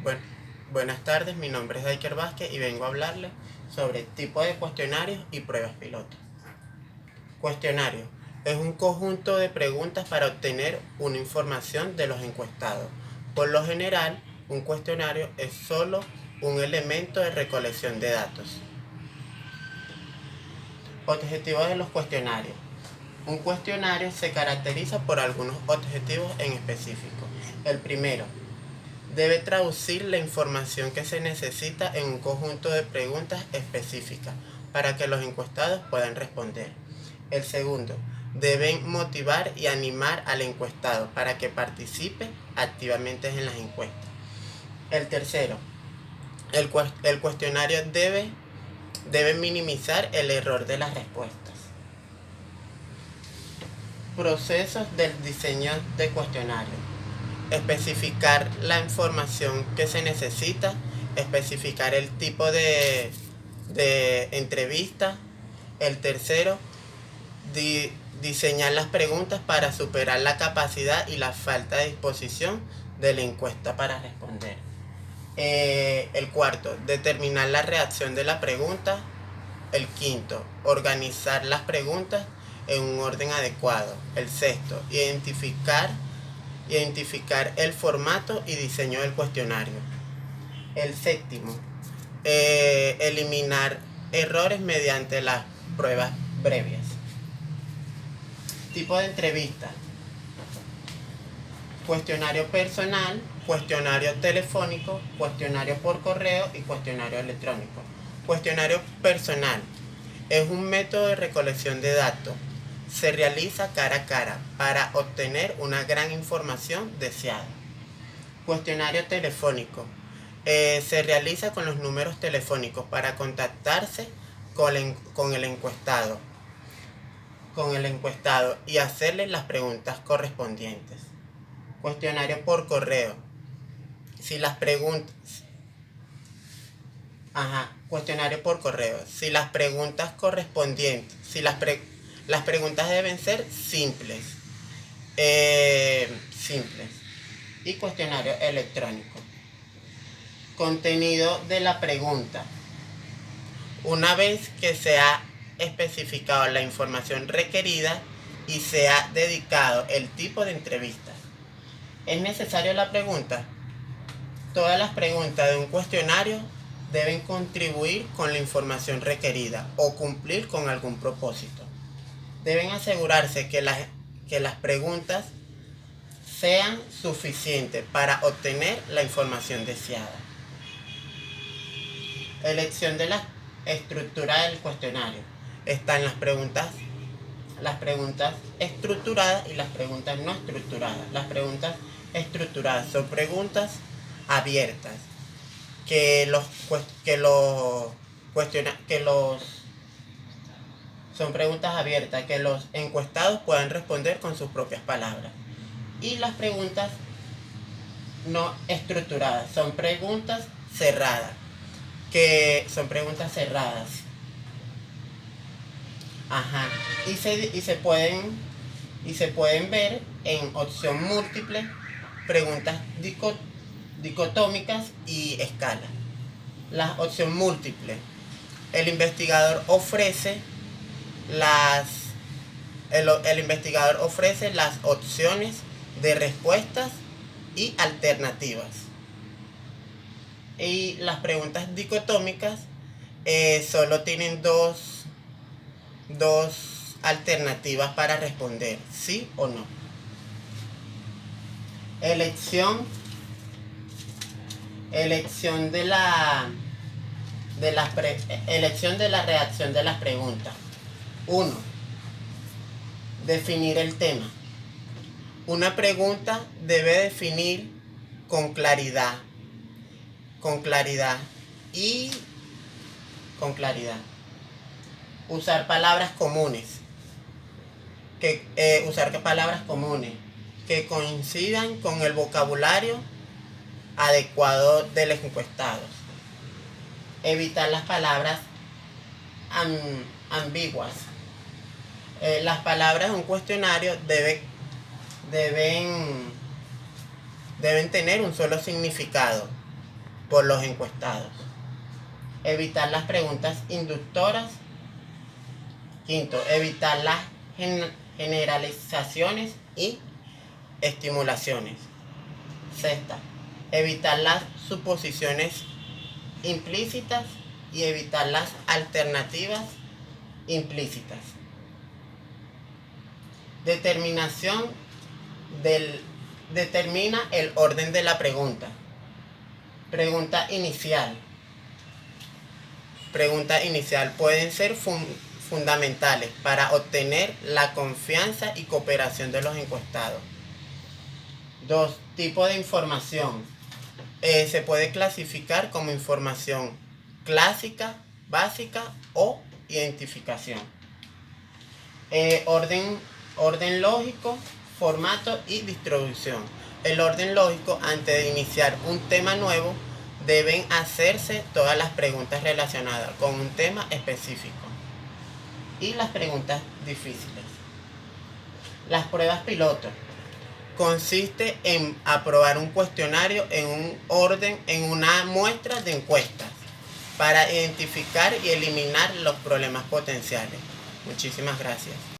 Bueno, buenas tardes, mi nombre es Daiker Vázquez y vengo a hablarles sobre tipos de cuestionarios y pruebas piloto. Cuestionario es un conjunto de preguntas para obtener una información de los encuestados. Por lo general, un cuestionario es solo un elemento de recolección de datos. Objetivos de los cuestionarios. Un cuestionario se caracteriza por algunos objetivos en específico. El primero, debe traducir la información que se necesita en un conjunto de preguntas específicas para que los encuestados puedan responder. El segundo, deben motivar y animar al encuestado para que participe activamente en las encuestas. El tercero, el cuestionario debe minimizar el error de las respuestas. Procesos del diseño de cuestionario. Especificar la información que se necesita, especificar el tipo de entrevista. El tercero, diseñar las preguntas para superar la capacidad y la falta de disposición de la encuesta para responder. El cuarto, determinar la reacción de la pregunta. El quinto, organizar las preguntas en un orden adecuado. El sexto, identificar el formato y diseño del cuestionario. El séptimo, eliminar errores mediante las pruebas breves. Tipo de entrevista: cuestionario personal, cuestionario telefónico, cuestionario por correo y cuestionario electrónico. Cuestionario personal es un método de recolección de datos. Se realiza cara a cara para obtener una gran información deseada. Cuestionario telefónico se realiza con los números telefónicos para contactarse con el encuestado y hacerle las preguntas correspondientes. Cuestionario por correo. Cuestionario por correo. Si las preguntas correspondientes, las preguntas deben ser simples. Y cuestionario electrónico. Contenido de la pregunta. Una vez que se ha especificado la información requerida y se ha dedicado el tipo de entrevista. ¿Es necesario la pregunta? Todas las preguntas de un cuestionario deben contribuir con la información requerida o cumplir con algún propósito. Deben asegurarse que las preguntas sean suficientes para obtener la información deseada. Elección de la estructura del cuestionario. Están las preguntas estructuradas y las preguntas no estructuradas. Las preguntas estructuradas son preguntas abiertas son preguntas abiertas que los encuestados puedan responder con sus propias palabras. Y las preguntas no estructuradas son preguntas cerradas, y se pueden ver en opción múltiple, preguntas dicotómicas y escala. La opción múltiple: el investigador ofrece las opciones de respuestas y alternativas. Y las preguntas dicotómicas solo tienen dos alternativas para responder, sí o no. Elección de la reacción de las preguntas. 1. Definir el tema. Una pregunta debe definir con claridad. Usar palabras comunes que coincidan con el vocabulario adecuado de los encuestados. Evitar las palabras ambiguas. Las palabras de un cuestionario deben tener un solo significado. por los encuestados. Evitar las preguntas inductoras. Quinto, evitar las generalizaciones y estimulaciones. Sexta, evitar las suposiciones implícitas y evitar las alternativas implícitas. Determina el orden de la pregunta. Pregunta inicial. Pregunta inicial pueden ser fundamentales para obtener la confianza y cooperación de los encuestados. 2. Tipo de información. Se puede clasificar como información clásica, básica o identificación. Orden lógico, formato y distribución. El orden lógico, antes de iniciar un tema nuevo, deben hacerse todas las preguntas relacionadas con un tema específico y las preguntas difíciles. Las pruebas piloto consiste en aprobar un cuestionario en un orden, en una muestra de encuestas para identificar y eliminar los problemas potenciales. Muchísimas gracias.